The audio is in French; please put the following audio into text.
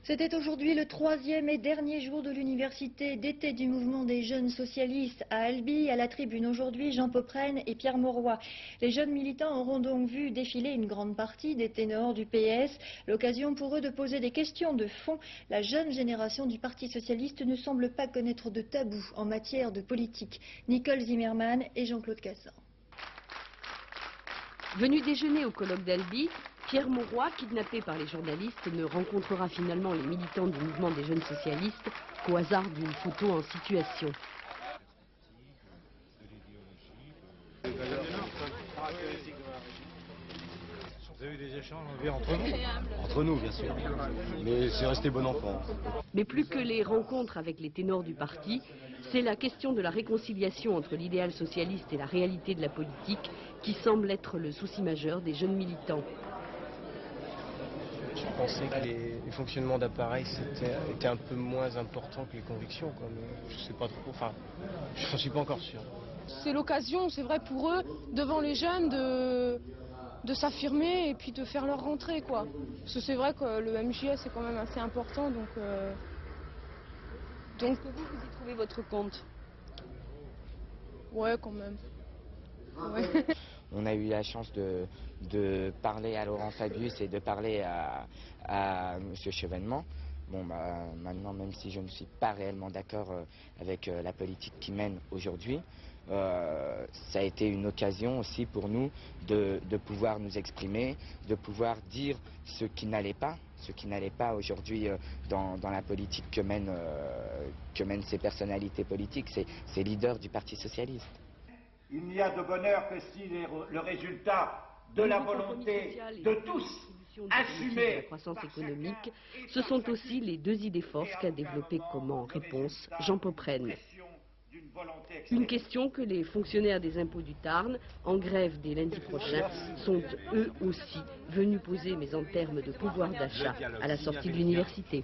C'était aujourd'hui le troisième et dernier jour de l'université d'été du mouvement des jeunes socialistes à Albi. À la tribune aujourd'hui, Jean Popren et Pierre Mauroy. Les jeunes militants auront donc vu défiler une grande partie des ténors du PS. L'occasion pour eux de poser des questions de fond. La jeune génération du Parti socialiste ne semble pas connaître de tabou en matière de politique. Nicole Zimmermann et Jean-Claude Cassan. Venu déjeuner au colloque d'Albi, Pierre Mauroy, kidnappé par les journalistes, ne rencontrera finalement les militants du mouvement des jeunes socialistes qu'au hasard d'une photo en situation. Vous avez eu des échanges entre vous? Entre nous, bien sûr. Mais c'est resté bon enfant. Mais plus que les rencontres avec les ténors du parti, c'est la question de la réconciliation entre l'idéal socialiste et la réalité de la politique qui semble être le souci majeur des jeunes militants. Je pensais que les fonctionnements d'appareil étaient un peu moins importants que les convictions, quoi. Mais je sais pas trop, enfin, je n'en suis pas encore sûr. C'est l'occasion, c'est vrai pour eux, devant les jeunes, de s'affirmer et puis de faire leur rentrée, quoi. Parce que c'est vrai que le MJS est quand même assez important, donc... Est-ce que vous y trouvez votre compte? Ouais, quand même. Ouais. On a eu la chance de parler à Laurent Fabius et de parler à M. Chevènement. Bon, maintenant, même si je ne suis pas réellement d'accord avec la politique qu'il mène aujourd'hui, ça a été une occasion aussi pour nous de pouvoir nous exprimer, de pouvoir dire ce qui n'allait pas aujourd'hui dans la politique que mènent ces personnalités politiques, ces leaders du Parti socialiste. Il n'y a de bonheur que si le résultat de la volonté de tous assumer la croissance économique, ce sont aussi les deux idées forces qu'a développées comme en réponse Jean Popren. Une question que les fonctionnaires des impôts du Tarn, en grève dès lundi prochain, sont eux aussi venus poser, mais en termes de pouvoir d'achat, à la sortie de l'université.